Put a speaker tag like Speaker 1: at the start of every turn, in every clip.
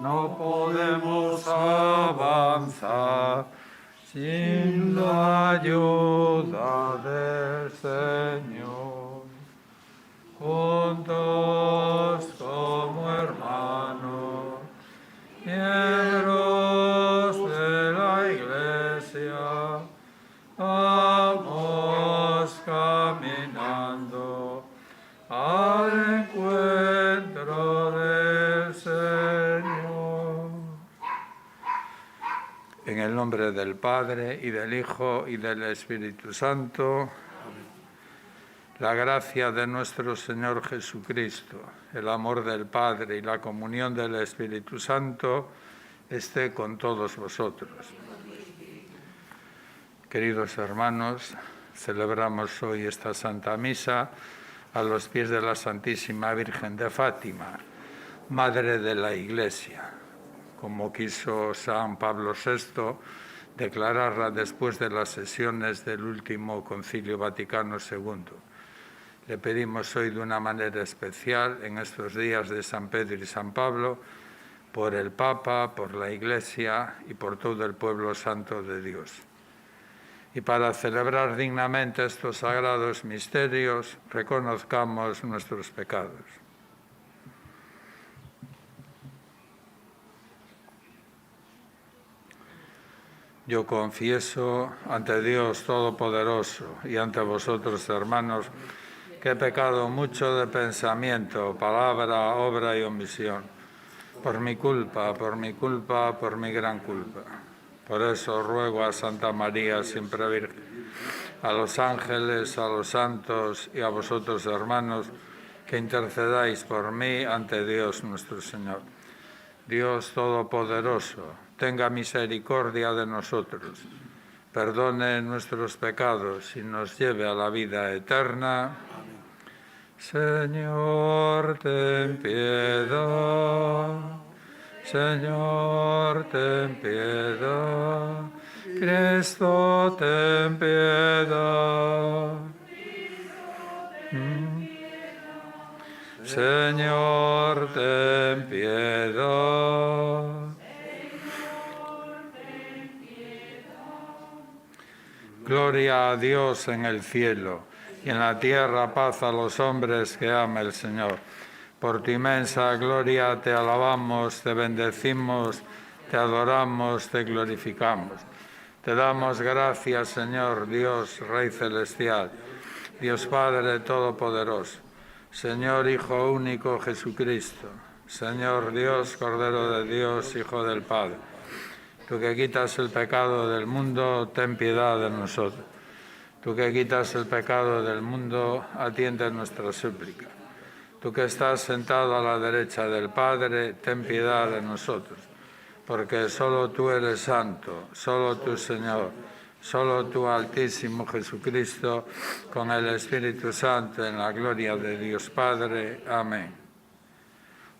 Speaker 1: no podemos avanzar sin la ayuda del Señor. Juntos como hermanos, miembros de la Iglesia, vamos caminando al encuentro del Señor. En el nombre del Padre, y del Hijo, y del Espíritu Santo. La gracia de nuestro Señor Jesucristo, el amor del Padre y la comunión del Espíritu Santo esté con todos vosotros. Queridos hermanos, celebramos hoy esta Santa Misa a los pies de la Santísima Virgen de Fátima, Madre de la Iglesia, como quiso San Pablo VI declararla después de las sesiones del último Concilio Vaticano II. Le pedimos hoy de una manera especial, en estos días de San Pedro y San Pablo, por el Papa, por la Iglesia y por todo el pueblo santo de Dios. Y para celebrar dignamente estos sagrados misterios, reconozcamos nuestros pecados. Yo confieso ante Dios Todopoderoso y ante vosotros, hermanos, que he pecado mucho de pensamiento, palabra, obra y omisión, por mi culpa, por mi gran culpa. Por eso ruego a Santa María, siempre Virgen, a los ángeles, a los santos y a vosotros, hermanos, que intercedáis por mí ante Dios nuestro Señor. Dios Todopoderoso, tenga misericordia de nosotros, perdone nuestros pecados y nos lleve a la vida eterna. Señor, ten piedad. Señor, ten piedad. Cristo, ten piedad. Señor, ten piedad. Gloria a Dios en el cielo, y en la tierra paz a los hombres que ama el Señor. Por tu inmensa gloria te alabamos, te bendecimos, te adoramos, te glorificamos. Te damos gracias, Señor Dios, Rey celestial, Dios Padre todopoderoso, Señor Hijo único Jesucristo, Señor Dios, Cordero de Dios, Hijo del Padre. Tú que quitas el pecado del mundo, ten piedad de nosotros. Tú que quitas el pecado del mundo, atiende nuestra súplica. Tú que estás sentado a la derecha del Padre, ten piedad de nosotros. Porque solo tú eres santo, solo tú, Señor, solo tú, Altísimo Jesucristo, con el Espíritu Santo, en la gloria de Dios Padre. Amén.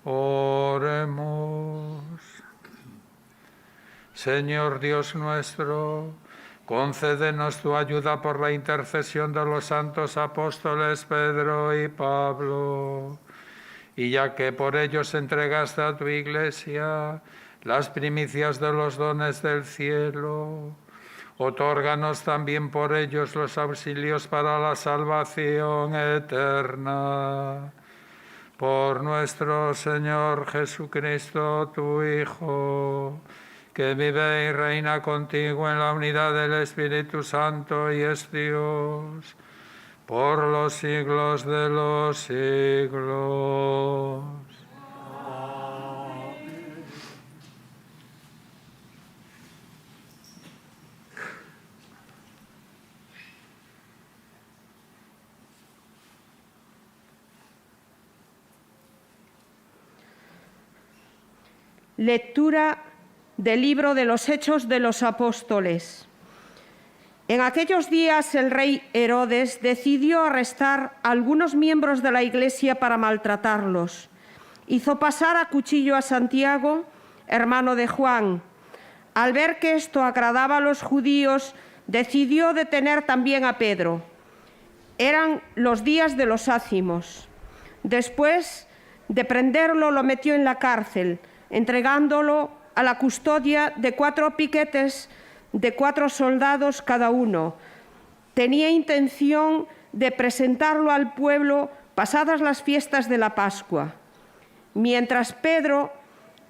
Speaker 1: Oremos. Señor Dios nuestro, concédenos tu ayuda por la intercesión de los santos apóstoles Pedro y Pablo, y ya que por ellos entregaste a tu Iglesia las primicias de los dones del cielo, otórganos también por ellos los auxilios para la salvación eterna. Por nuestro Señor Jesucristo, tu Hijo, que vive y reina contigo en la unidad del Espíritu Santo y es Dios, por los siglos de los siglos. Amén.
Speaker 2: Lectura del libro de los Hechos de los Apóstoles. En aquellos días el rey Herodes decidió arrestar a algunos miembros de la Iglesia para maltratarlos. Hizo pasar a cuchillo a Santiago, hermano de Juan. Al ver que esto agradaba a los judíos, decidió detener también a Pedro. Eran los días de los ázimos. Después de prenderlo, lo metió en la cárcel, entregándolo a la custodia de 4 piquetes de 4 soldados cada uno. Tenía intención de presentarlo al pueblo pasadas las fiestas de la Pascua. Mientras Pedro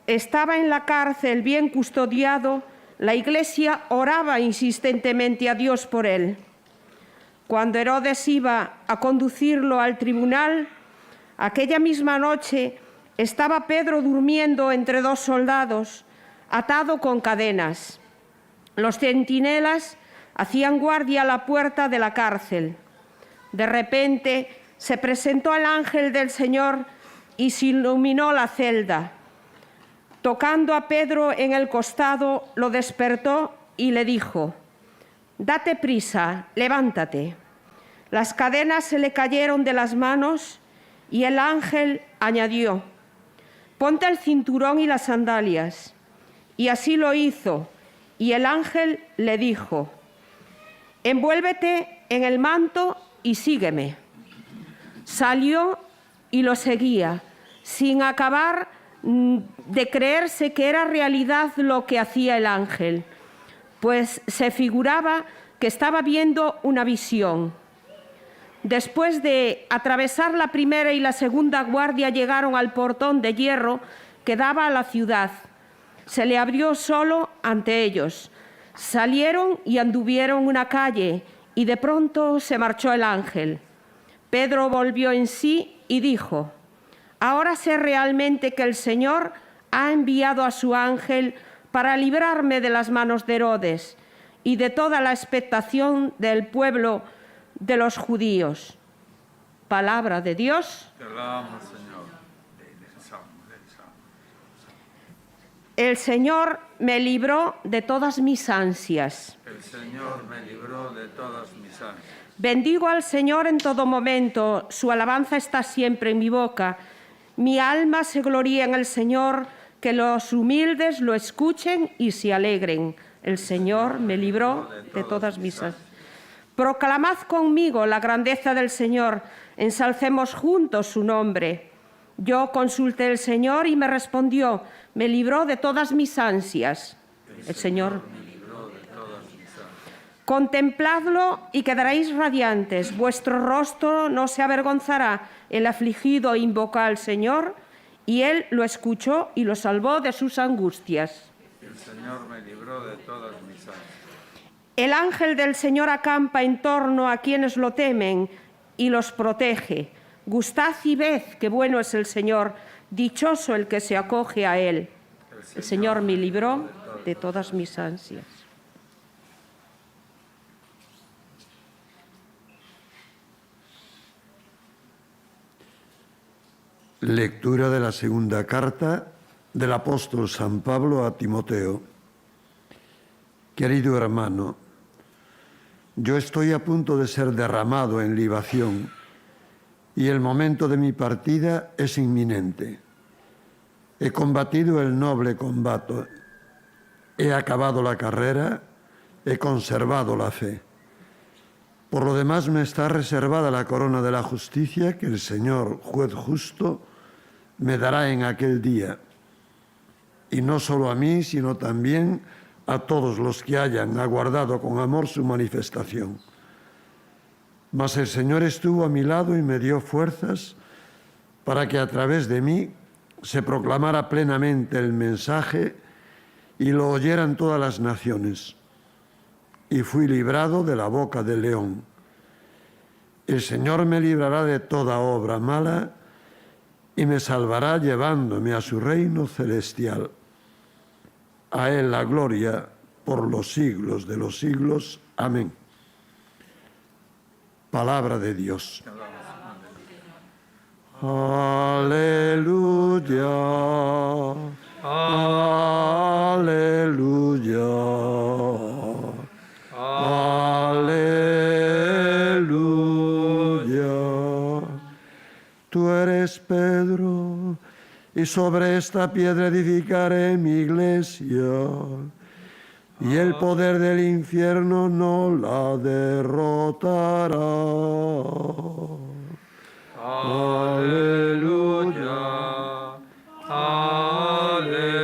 Speaker 2: estaba en la cárcel bien custodiado, la Iglesia oraba insistentemente a Dios por él. Cuando Herodes iba a conducirlo al tribunal, aquella misma noche estaba Pedro durmiendo entre 2 soldados, atado con cadenas. Los centinelas hacían guardia a la puerta de la cárcel. De repente se presentó el ángel del Señor y se iluminó la celda. Tocando a Pedro en el costado, lo despertó y le dijo: «Date prisa, levántate». Las cadenas se le cayeron de las manos y el ángel añadió: «Ponte el cinturón y las sandalias». Y así lo hizo, y el ángel le dijo: «Envuélvete en el manto y sígueme». Salió y lo seguía, sin acabar de creerse que era realidad lo que hacía el ángel, pues se figuraba que estaba viendo una visión. Después de atravesar la primera y la segunda guardia, llegaron al portón de hierro que daba a la ciudad. Se le abrió solo ante ellos. Salieron y anduvieron una calle, y de pronto se marchó el ángel. Pedro volvió en sí y dijo: «Ahora sé realmente que el Señor ha enviado a su ángel para librarme de las manos de Herodes y de toda la expectación del pueblo de los judíos». Palabra de Dios.
Speaker 1: Te alabamos, Señor.
Speaker 2: El Señor me libró de todas mis ansias.
Speaker 1: El Señor me libró de todas mis ansias.
Speaker 2: Bendigo al Señor en todo momento, su alabanza está siempre en mi boca. Mi alma se gloría en el Señor, que los humildes lo escuchen y se alegren. El Señor me libró de todas mis ansias. Proclamad conmigo la grandeza del Señor, ensalcemos juntos su nombre. Yo consulté al Señor y me respondió, me libró de todas mis ansias. El Señor me libró de todas mis ansias. Contempladlo y quedaréis radiantes, vuestro rostro no se avergonzará. El afligido invoca al Señor y Él lo escuchó y lo salvó de sus angustias.
Speaker 1: El Señor me libró de todas mis ansias.
Speaker 2: El ángel del Señor acampa en torno a quienes lo temen y los protege. Gustad y ved qué bueno es el Señor, dichoso el que se acoge a Él. El Señor me libró de todas mis ansias.
Speaker 3: Lectura de la segunda carta del apóstol San Pablo a Timoteo. Querido hermano, yo estoy a punto de ser derramado en libación y el momento de mi partida es inminente. He combatido el noble combate, he acabado la carrera, he conservado la fe. Por lo demás me está reservada la corona de la justicia que el Señor, juez justo, me dará en aquel día. Y no solo a mí, sino también a todos los que hayan aguardado con amor su manifestación. Mas el Señor estuvo a mi lado y me dio fuerzas para que a través de mí se proclamara plenamente el mensaje y lo oyeran todas las naciones. Y fui librado de la boca del león. El Señor me librará de toda obra mala y me salvará llevándome a su reino celestial. A Él la gloria por los siglos de los siglos. Amén. Palabra de Dios. Aleluya. Aleluya. Aleluya. Tú eres Pedro, y sobre esta piedra edificaré mi iglesia, y el poder del infierno no la derrotará.
Speaker 1: Aleluya. Aleluya.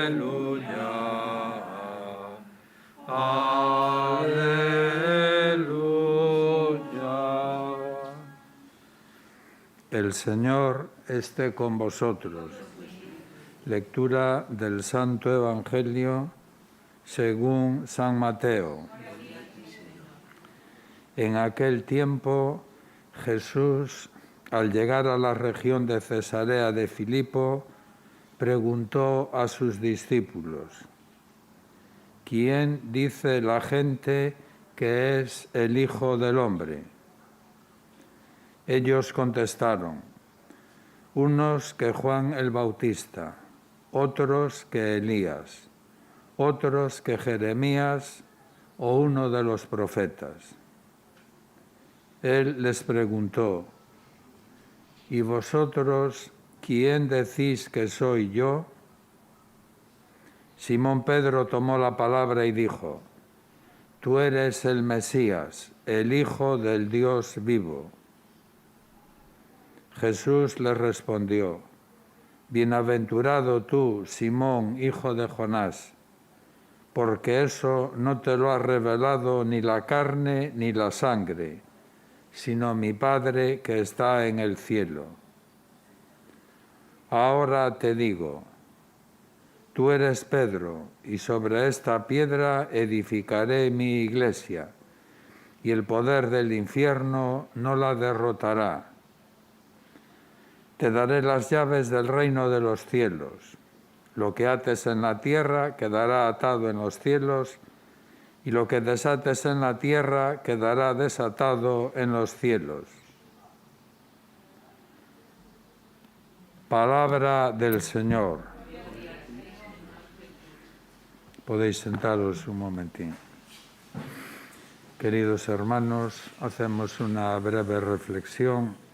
Speaker 1: El Señor esté con vosotros. Lectura del Santo Evangelio según San Mateo. En aquel tiempo, Jesús, al llegar a la región de Cesarea de Filipo, preguntó a sus discípulos: ¿quién dice la gente que es el Hijo del Hombre? Ellos contestaron: unos que Juan el Bautista, otros que Elías, otros que Jeremías o uno de los profetas. Él les preguntó: ¿y vosotros quién decís que soy yo? Simón Pedro tomó la palabra y dijo: tú eres el Mesías, el Hijo del Dios vivo. Jesús le respondió: bienaventurado tú, Simón, hijo de Jonás, porque eso no te lo ha revelado ni la carne ni la sangre, sino mi Padre que está en el cielo. Ahora te digo: tú eres Pedro, y sobre esta piedra edificaré mi iglesia, y el poder del infierno no la derrotará. Te daré las llaves del reino de los cielos. Lo que ates en la tierra quedará atado en los cielos, y lo que desates en la tierra quedará desatado en los cielos. Palabra del Señor. Podéis sentaros un momentín. Queridos hermanos, hacemos una breve reflexión.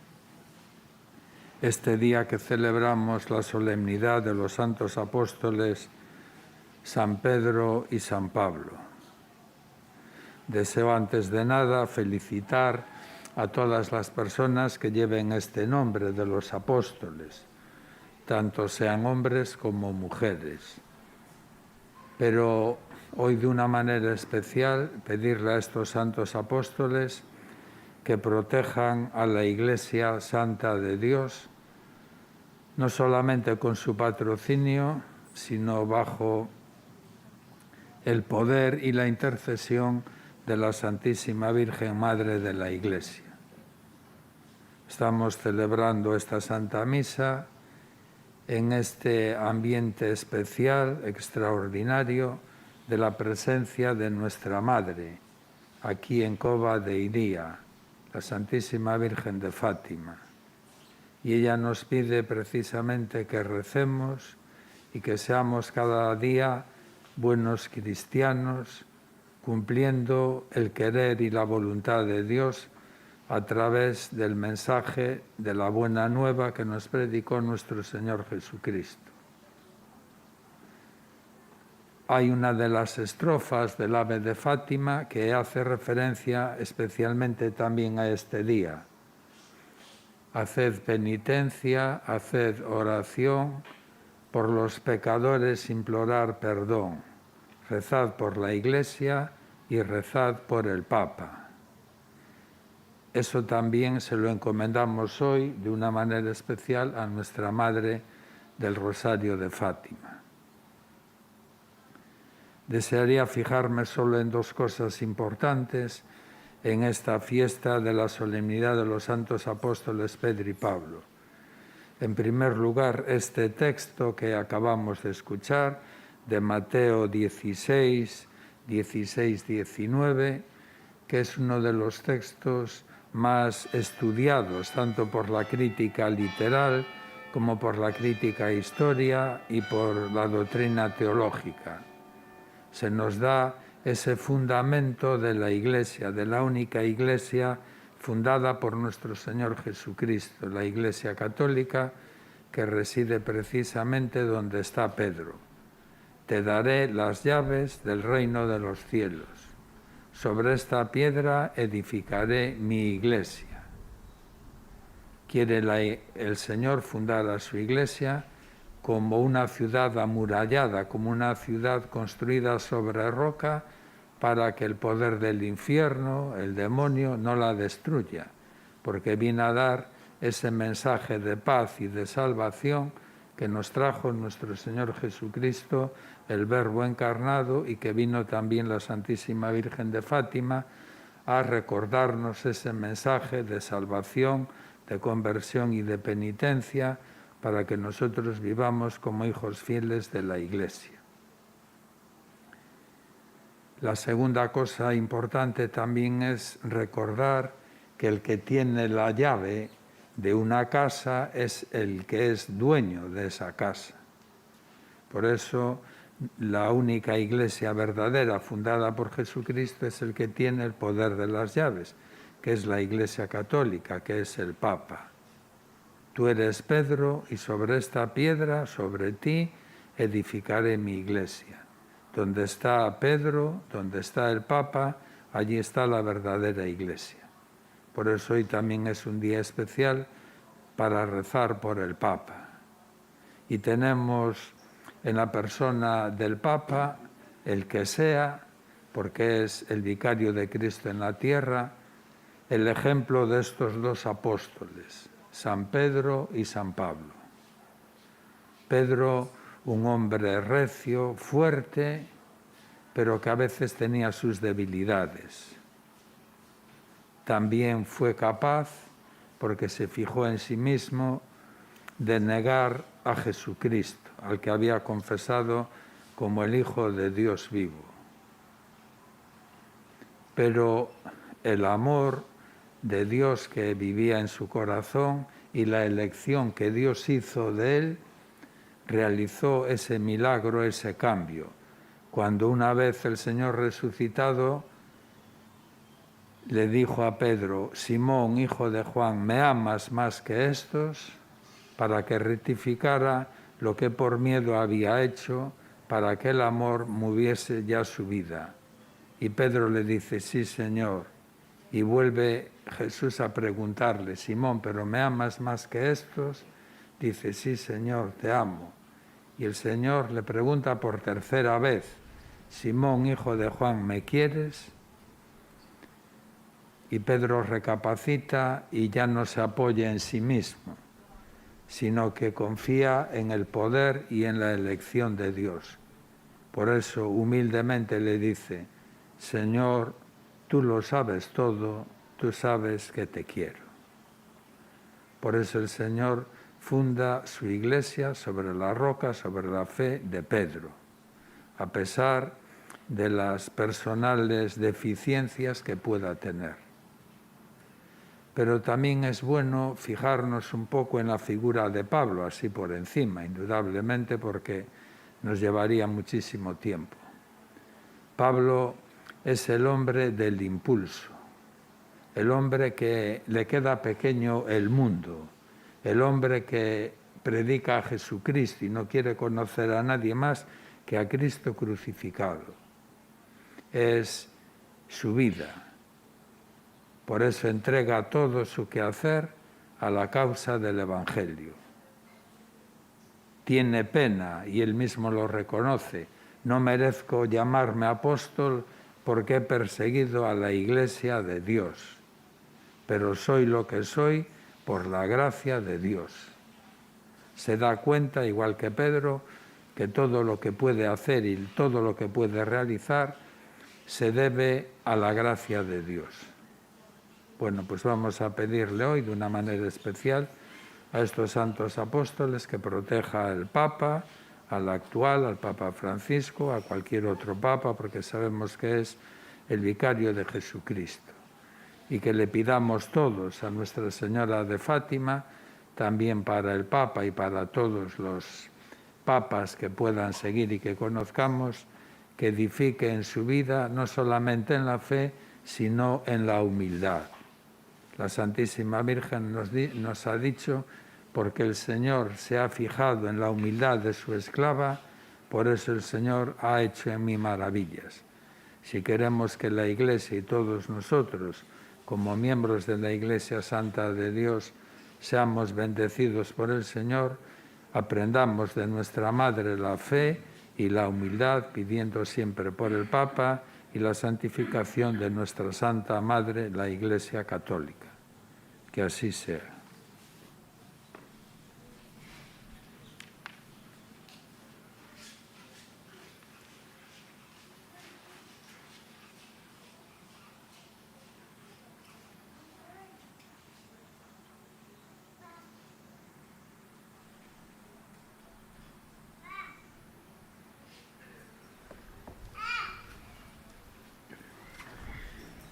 Speaker 1: Este día que celebramos la solemnidad de los santos apóstoles San Pedro y San Pablo. Deseo antes de nada felicitar a todas las personas que lleven este nombre de los apóstoles, tanto sean hombres como mujeres. Pero hoy de una manera especial pedirle a estos santos apóstoles que protejan a la Iglesia Santa de Dios, no solamente con su patrocinio, sino bajo el poder y la intercesión de la Santísima Virgen Madre de la Iglesia. Estamos celebrando esta Santa Misa en este ambiente especial, extraordinario, de la presencia de nuestra Madre, aquí en Cova de Iría, la Santísima Virgen de Fátima. Y ella nos pide precisamente que recemos y que seamos cada día buenos cristianos, cumpliendo el querer y la voluntad de Dios a través del mensaje de la buena nueva que nos predicó nuestro Señor Jesucristo. Hay una de las estrofas del Ave de Fátima que hace referencia especialmente también a este día. Haced penitencia, haced oración, por los pecadores implorar perdón, rezad por la Iglesia y rezad por el Papa. Eso también se lo encomendamos hoy de una manera especial a nuestra Madre del Rosario de Fátima. Desearía fijarme solo en dos cosas importantes en esta fiesta de la solemnidad de los santos apóstoles Pedro y Pablo. En primer lugar, este texto que acabamos de escuchar, de Mateo 16, 19, que es uno de los textos más estudiados, tanto por la crítica literal como por la crítica historia y por la doctrina teológica. Se nos da ese fundamento de la Iglesia, de la única Iglesia fundada por nuestro Señor Jesucristo, la Iglesia Católica, que reside precisamente donde está Pedro. Te daré las llaves del reino de los cielos. Sobre esta piedra edificaré mi Iglesia. Quiere el Señor fundar a su Iglesia como una ciudad amurallada, como una ciudad construida sobre roca, para que el poder del infierno, el demonio, no la destruya, porque viene a dar ese mensaje de paz y de salvación que nos trajo nuestro Señor Jesucristo, el Verbo encarnado, y que vino también la Santísima Virgen de Fátima a recordarnos ese mensaje de salvación, de conversión y de penitencia, para que nosotros vivamos como hijos fieles de la Iglesia. La segunda cosa importante también es recordar que el que tiene la llave de una casa es el que es dueño de esa casa. Por eso la única Iglesia verdadera fundada por Jesucristo es el que tiene el poder de las llaves, que es la Iglesia católica, que es el Papa. Tú eres Pedro y sobre esta piedra, sobre ti, edificaré mi Iglesia. Donde está Pedro, donde está el Papa, allí está la verdadera Iglesia. Por eso hoy también es un día especial para rezar por el Papa. Y tenemos en la persona del Papa, el que sea, porque es el vicario de Cristo en la tierra, el ejemplo de estos dos apóstoles, San Pedro y San Pablo. Pedro, un hombre recio, fuerte, pero que a veces tenía sus debilidades. También fue capaz, porque se fijó en sí mismo, de negar a Jesucristo, al que había confesado como el Hijo de Dios vivo. Pero el amor de Dios que vivía en su corazón y la elección que Dios hizo de él, realizó ese milagro, ese cambio. Cuando una vez el Señor resucitado le dijo a Pedro: Simón, hijo de Juan, ¿me amas más que estos? Para que rectificara lo que por miedo había hecho, para que el amor moviese ya su vida. Y Pedro le dice: sí, Señor. Y vuelve Jesús a preguntarle: Simón, ¿pero me amas más que estos? Dice: sí, Señor, te amo. Y el Señor le pregunta por tercera vez: Simón, hijo de Juan, ¿me quieres? Y Pedro recapacita y ya no se apoya en sí mismo, sino que confía en el poder y en la elección de Dios. Por eso humildemente le dice: Señor, tú lo sabes todo, tú sabes que te quiero. Por eso el Señor funda su Iglesia sobre la roca, sobre la fe de Pedro, a pesar de las personales deficiencias que pueda tener. Pero también es bueno fijarnos un poco en la figura de Pablo, así por encima, indudablemente, porque nos llevaría muchísimo tiempo. Pablo es el hombre del impulso, el hombre que le queda pequeño el mundo, el hombre que predica a Jesucristo y no quiere conocer a nadie más que a Cristo crucificado. Es su vida. Por eso entrega todo su quehacer a la causa del Evangelio. Tiene pena, y él mismo lo reconoce: no merezco llamarme apóstol porque he perseguido a la Iglesia de Dios, pero soy lo que soy por la gracia de Dios. Se da cuenta, igual que Pedro, que todo lo que puede hacer y todo lo que puede realizar se debe a la gracia de Dios. Bueno, pues vamos a pedirle hoy de una manera especial a estos santos apóstoles que proteja al Papa, al actual, al Papa Francisco, a cualquier otro Papa, porque sabemos que es el vicario de Jesucristo. Y que le pidamos todos a Nuestra Señora de Fátima, también para el Papa y para todos los papas que puedan seguir y que conozcamos, que edifique en su vida no solamente en la fe, sino en la humildad. La Santísima Virgen nos ha dicho: porque el Señor se ha fijado en la humildad de su esclava, por eso el Señor ha hecho en mí maravillas. Si queremos que la Iglesia y todos nosotros, como miembros de la Iglesia Santa de Dios, seamos bendecidos por el Señor, aprendamos de nuestra Madre la fe y la humildad, pidiendo siempre por el Papa y la santificación de nuestra Santa Madre, la Iglesia Católica. Que así sea.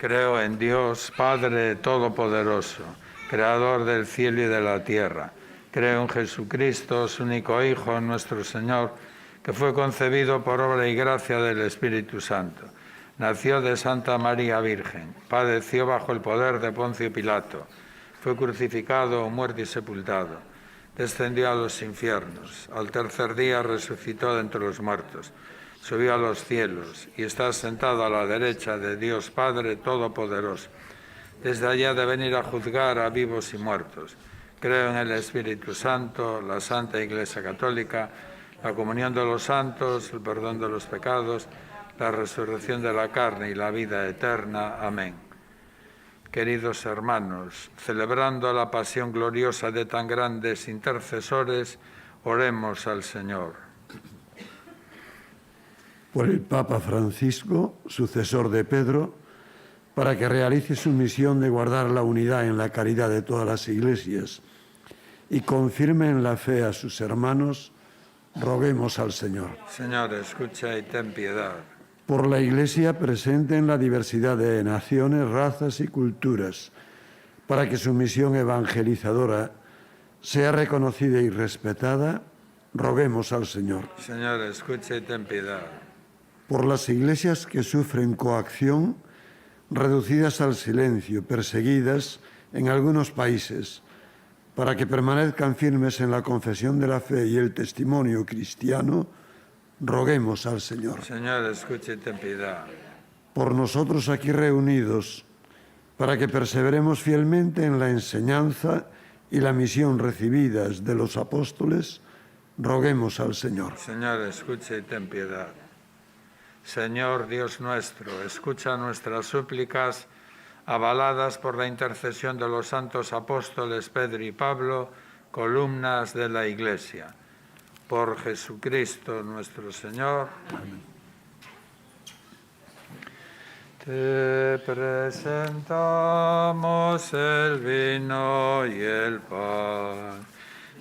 Speaker 1: Creo en Dios, Padre Todopoderoso, Creador del cielo y de la tierra. Creo en Jesucristo, su único Hijo, nuestro Señor, que fue concebido por obra y gracia del Espíritu Santo. Nació de Santa María Virgen, padeció bajo el poder de Poncio Pilato, fue crucificado, muerto y sepultado, descendió a los infiernos, al tercer día resucitó de entre los muertos, subió a los cielos y está sentado a la derecha de Dios Padre Todopoderoso. Desde allá de venir a juzgar a vivos y muertos. Creo en el Espíritu Santo, la Santa Iglesia Católica, la comunión de los santos, el perdón de los pecados, la resurrección de la carne y la vida eterna. Amén. Queridos hermanos, celebrando la pasión gloriosa de tan grandes intercesores, oremos al Señor.
Speaker 3: Por el Papa Francisco, sucesor de Pedro, para que realice su misión de guardar la unidad en la caridad de todas las iglesias y confirme en la fe a sus hermanos, roguemos al Señor.
Speaker 1: Señor, escucha y ten piedad.
Speaker 3: Por la Iglesia presente en la diversidad de naciones, razas y culturas, para que su misión evangelizadora sea reconocida y respetada, roguemos al Señor.
Speaker 1: Señor, escucha y ten piedad.
Speaker 3: Por las iglesias que sufren coacción, reducidas al silencio, perseguidas en algunos países, para que permanezcan firmes en la confesión de la fe y el testimonio cristiano, roguemos al Señor.
Speaker 1: Señor, escucha y ten piedad.
Speaker 3: Por nosotros aquí reunidos, para que perseveremos fielmente en la enseñanza y la misión recibidas de los apóstoles, roguemos al Señor.
Speaker 1: Señor, escucha y ten piedad. Señor Dios nuestro, escucha nuestras súplicas, avaladas por la intercesión de los santos apóstoles Pedro y Pablo, columnas de la Iglesia. Por Jesucristo nuestro Señor. Amén. Te presentamos el vino y el pan.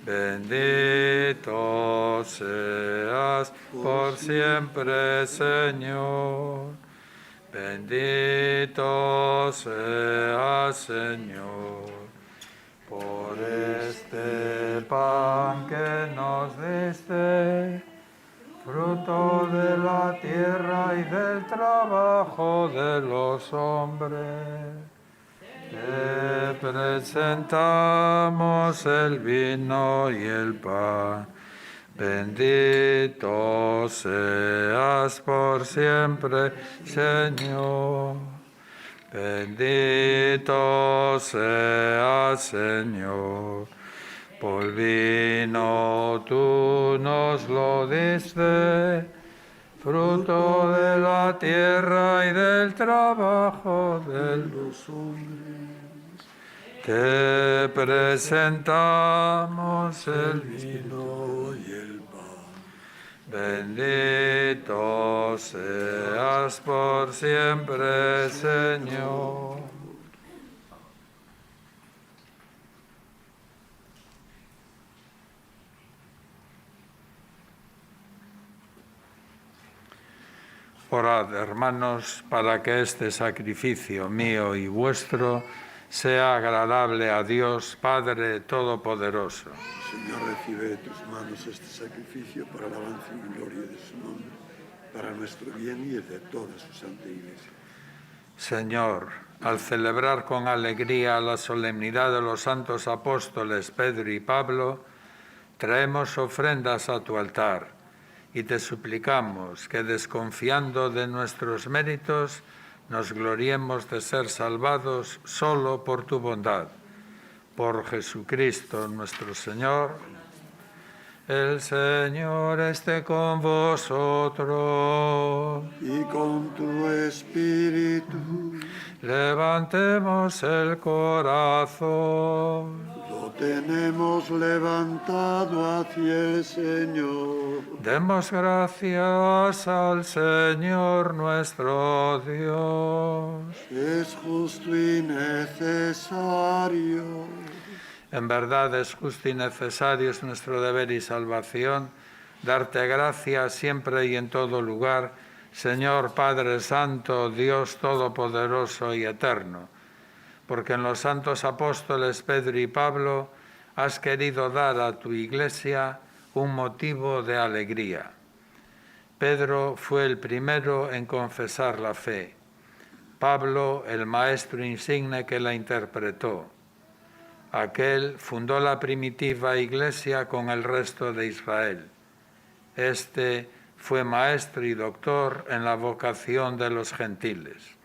Speaker 1: Bendito seas por siempre, Señor. Bendito seas, Señor, por este pan que nos diste, fruto de la tierra y del trabajo de los hombres. Te presentamos el vino y el pan. Bendito seas por siempre, Señor. Bendito seas, Señor. Por vino tú nos lo diste, fruto de la tierra y del trabajo de los hombres. Te presentamos el vino y el pan. Bendito seas por siempre, Señor. Orad, hermanos, para que este sacrificio mío y vuestro sea agradable a Dios, Padre Todopoderoso.
Speaker 3: Señor, recibe de tus manos este sacrificio para la alabanza y gloria de su nombre, para nuestro bien y el de toda su santa Iglesia.
Speaker 1: Señor, al celebrar con alegría la solemnidad de los santos apóstoles Pedro y Pablo, traemos ofrendas a tu altar y te suplicamos que, desconfiando de nuestros méritos, nos gloriemos de ser salvados solo por tu bondad. Por Jesucristo nuestro Señor. El Señor esté con vosotros.
Speaker 3: Y con tu espíritu.
Speaker 1: Levantemos el corazón.
Speaker 3: Lo tenemos levantado hacia el Señor.
Speaker 1: Demos gracias al Señor nuestro Dios.
Speaker 3: Es justo y necesario.
Speaker 1: En verdad es justo y necesario, es nuestro deber y salvación, darte gracias siempre y en todo lugar, Señor Padre Santo, Dios Todopoderoso y Eterno, porque en los santos apóstoles Pedro y Pablo has querido dar a tu Iglesia un motivo de alegría. Pedro fue el primero en confesar la fe. Pablo, el maestro insigne que la interpretó. Aquel fundó la primitiva Iglesia con el resto de Israel. Este fue maestro y doctor en la vocación de los gentiles.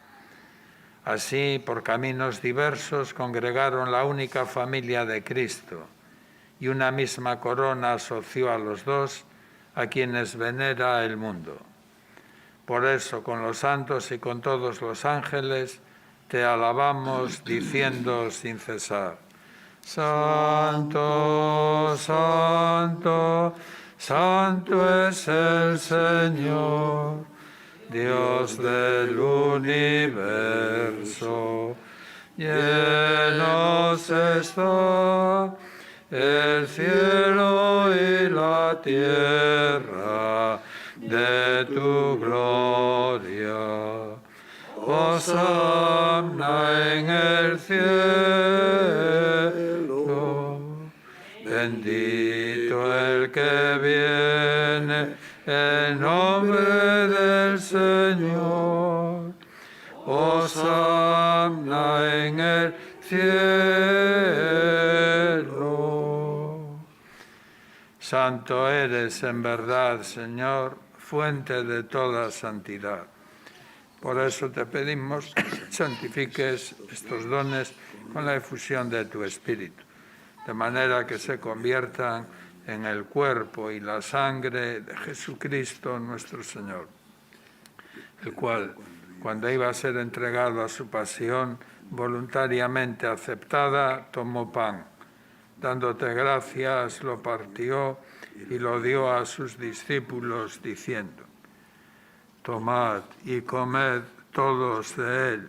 Speaker 1: Así, por caminos diversos, congregaron la única familia de Cristo, y una misma corona asoció a los dos, a quienes venera el mundo. Por eso, con los santos y con todos los ángeles, te alabamos diciendo sin cesar: Santo, Santo, Santo es el Señor, Dios del universo. Llenos está el cielo y la tierra de tu gloria. Hosanna en el cielo. Bendito el que viene en nombre del Señor. Hosanna en el cielo. Santo eres en verdad, Señor, fuente de toda santidad. Por eso te pedimos que santifiques estos dones con la efusión de tu Espíritu, de manera que se conviertan en el cuerpo y la sangre de Jesucristo nuestro Señor, el cual, cuando iba a ser entregado a su pasión voluntariamente aceptada, tomó pan. Dándote gracias, lo partió y lo dio a sus discípulos, diciendo: Tomad y comed todos de él,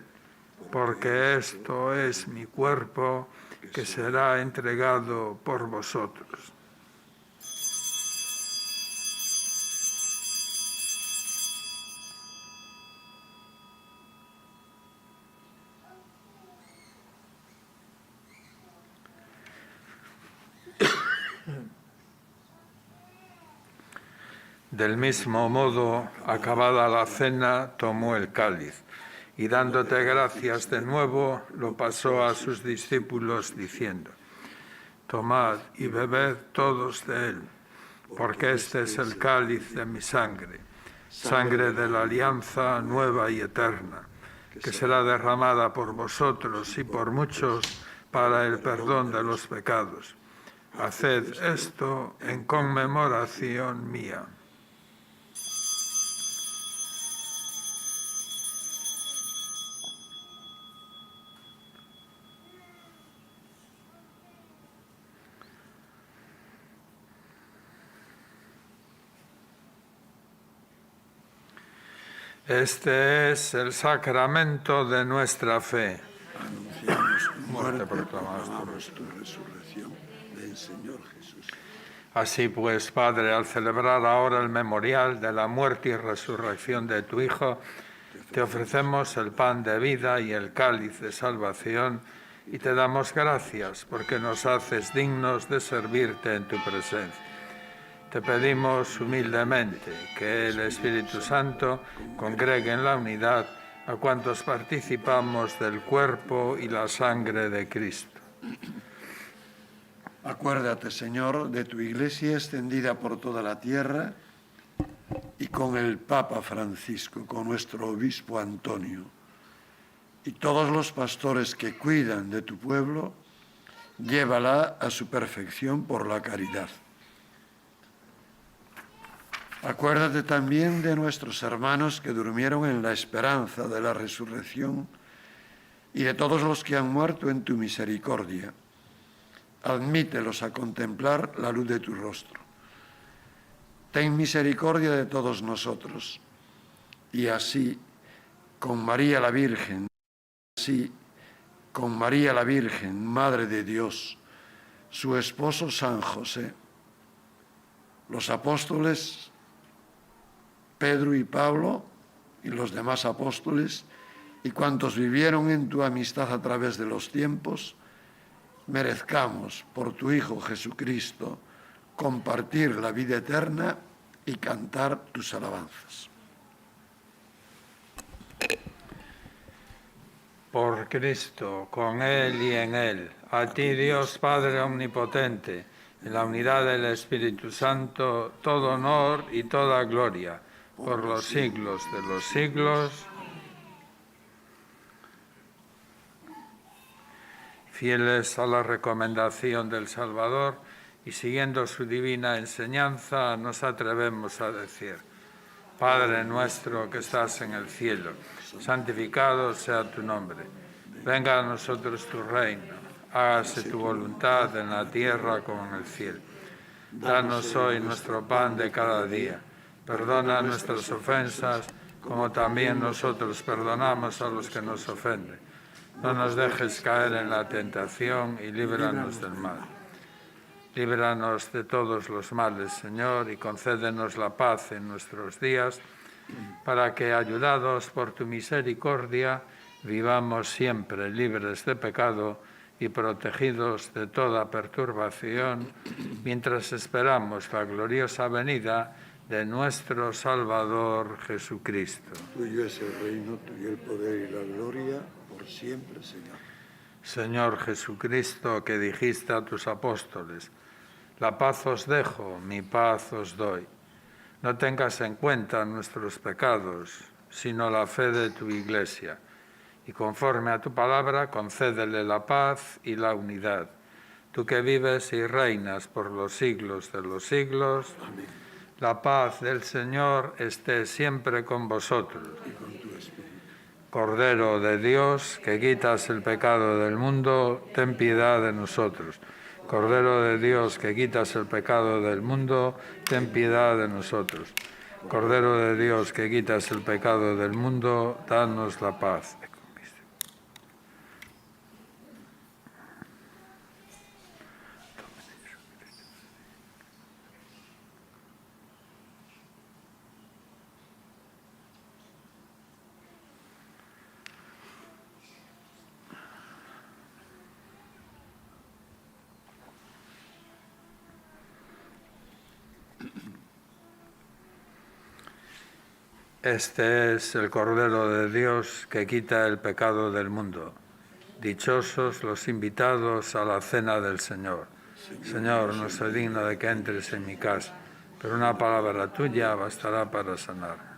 Speaker 1: porque esto es mi cuerpo, que será entregado por vosotros. Del mismo modo, acabada la cena, tomó el cáliz y dándote gracias de nuevo, lo pasó a sus discípulos diciendo: Tomad y bebed todos de él, porque este es el cáliz de mi sangre, sangre de la alianza nueva y eterna, que será derramada por vosotros y por muchos para el perdón de los pecados. Haced esto en conmemoración mía. Este es el sacramento de nuestra fe.
Speaker 3: Anunciamos muerte, proclamamos tu resurrección. Ven, Señor Jesús.
Speaker 1: Así pues, Padre, al celebrar ahora el memorial de la muerte y resurrección de tu Hijo, te ofrecemos el pan de vida y el cáliz de salvación, y te damos gracias porque nos haces dignos de servirte en tu presencia. Te pedimos humildemente que el Espíritu Santo congregue en la unidad a cuantos participamos del cuerpo y la sangre de Cristo.
Speaker 3: Acuérdate, Señor, de tu Iglesia extendida por toda la tierra y con el Papa Francisco, con nuestro Obispo Antonio y todos los pastores que cuidan de tu pueblo, llévala a su perfección por la caridad. Acuérdate también de nuestros hermanos que durmieron en la esperanza de la resurrección y de todos los que han muerto en tu misericordia. Admítelos a contemplar la luz de tu rostro. Ten misericordia de todos nosotros. Y así, con María la Virgen, Madre de Dios, su esposo San José, los apóstoles Pedro y Pablo, y los demás apóstoles, y cuantos vivieron en tu amistad a través de los tiempos, merezcamos, por tu Hijo Jesucristo, compartir la vida eterna y cantar tus alabanzas.
Speaker 1: Por Cristo, con Él y en Él, a ti Dios Padre Omnipotente, en la unidad del Espíritu Santo, todo honor y toda gloria, por los siglos de los siglos. Fieles a la recomendación del Salvador y siguiendo su divina enseñanza, nos atrevemos a decir: Padre nuestro que estás en el cielo, santificado sea tu nombre. Venga a nosotros tu reino, hágase tu voluntad en la tierra como en el cielo. Danos hoy nuestro pan de cada día. Perdona nuestras ofensas, como también nosotros perdonamos a los que nos ofenden. No nos dejes caer en la tentación y líbranos del mal. Líbranos de todos los males, Señor, y concédenos la paz en nuestros días, para que, ayudados por tu misericordia, vivamos siempre libres de pecado y protegidos de toda perturbación, mientras esperamos la gloriosa venida de nuestro Salvador Jesucristo.
Speaker 3: Tuyo es el reino, tuyo el poder y la gloria, por siempre, Señor.
Speaker 1: Señor Jesucristo, que dijiste a tus apóstoles: la paz os dejo, mi paz os doy. No tengas en cuenta nuestros pecados, sino la fe de tu Iglesia. Y conforme a tu palabra, concédele la paz y la unidad. Tú que vives y reinas por los siglos de los siglos, amén. La paz del Señor esté siempre con vosotros.
Speaker 3: Y con tu espíritu.
Speaker 1: Cordero de Dios, que quitas el pecado del mundo, ten piedad de nosotros. Cordero de Dios, que quitas el pecado del mundo, ten piedad de nosotros. Cordero de Dios, que quitas el pecado del mundo, danos la paz. Este es el Cordero de Dios que quita el pecado del mundo. Dichosos los invitados a la cena del Señor. Señor, no soy digno de que entres en mi casa, pero una palabra tuya bastará para sanar.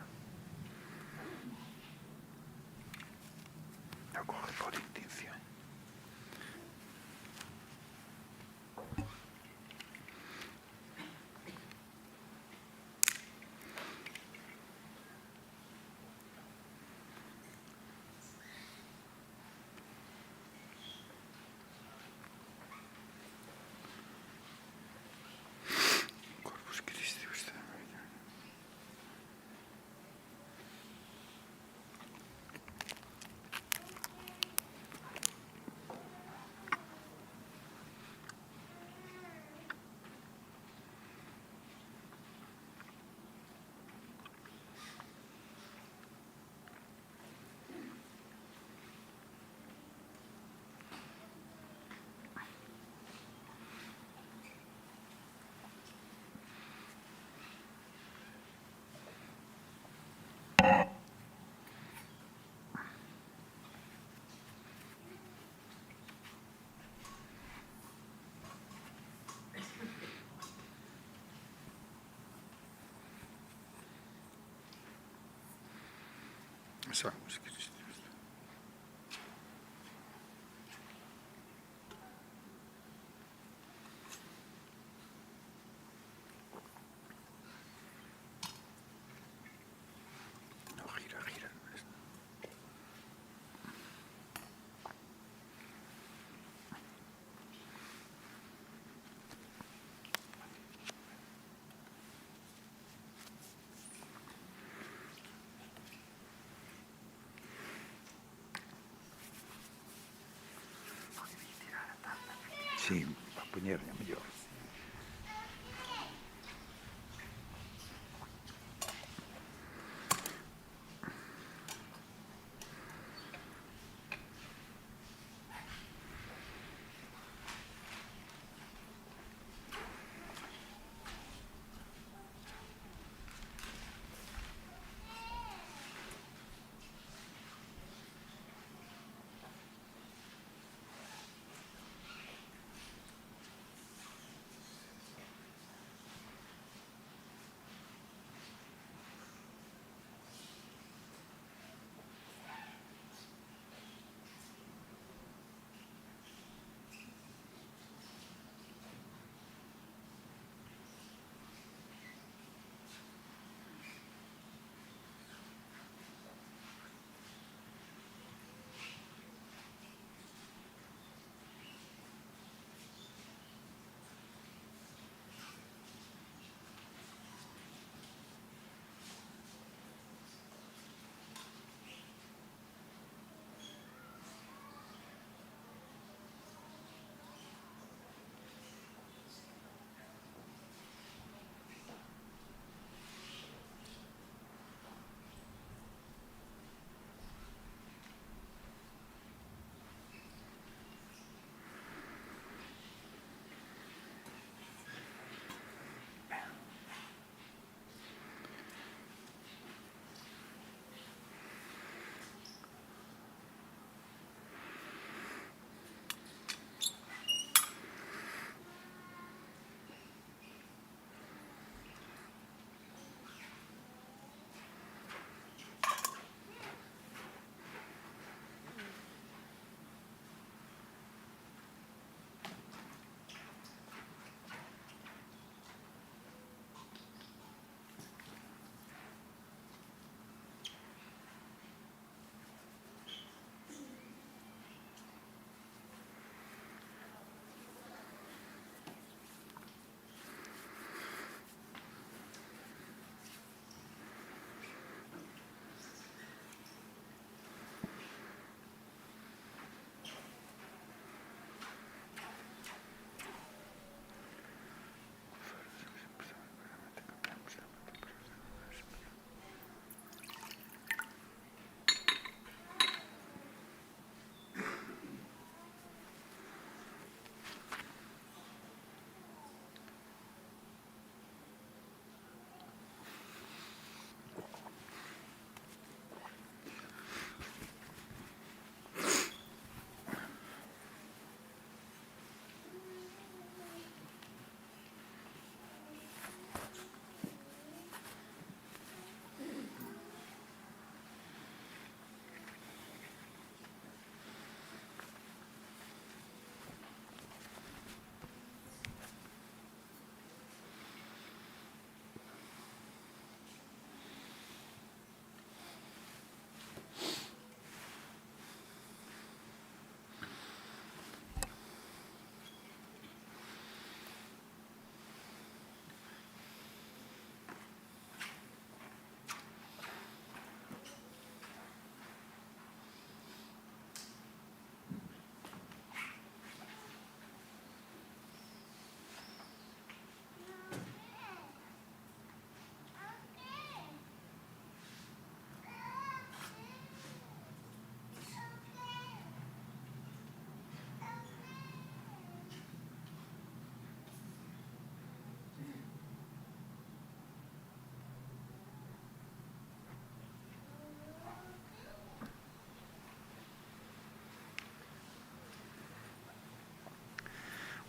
Speaker 4: Sí, va a ponerme mejor.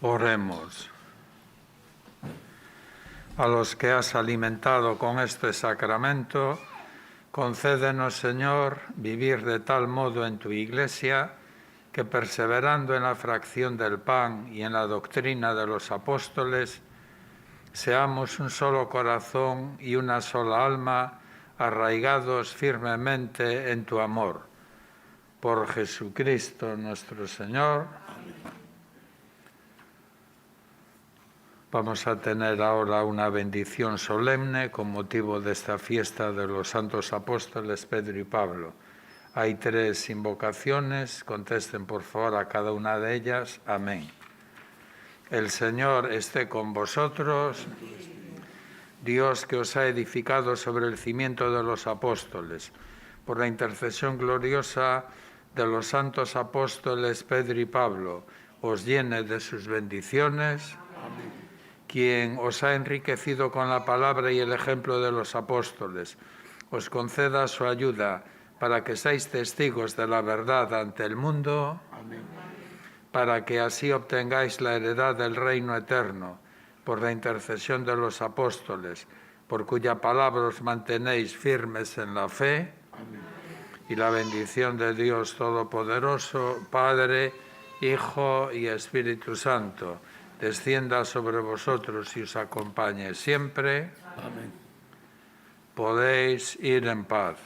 Speaker 1: Oremos. A los que has alimentado con este sacramento, concédenos, Señor, vivir de tal modo en tu Iglesia que, perseverando en la fracción del pan y en la doctrina de los apóstoles, seamos un solo corazón y una sola alma, arraigados firmemente en tu amor. Por Jesucristo nuestro Señor. Vamos a tener ahora una bendición solemne con motivo de esta fiesta de los santos apóstoles Pedro y Pablo. Hay 3 invocaciones, contesten por favor a cada una de ellas. Amén. El Señor esté con vosotros. Dios, que os ha edificado sobre el cimiento de los apóstoles, por la intercesión gloriosa de los santos apóstoles Pedro y Pablo, os llene de sus bendiciones. Amén. Quien os ha enriquecido con la palabra y el ejemplo de los apóstoles, os conceda su ayuda para que seáis testigos de la verdad ante el mundo. Amén. Para que así obtengáis la heredad del reino eterno, por la intercesión de los apóstoles, por cuya palabra os mantenéis firmes en la fe. Amén. Y la bendición de Dios Todopoderoso, Padre, Hijo y Espíritu Santo, descienda sobre vosotros y os acompañe siempre. Amén. Podéis ir en paz.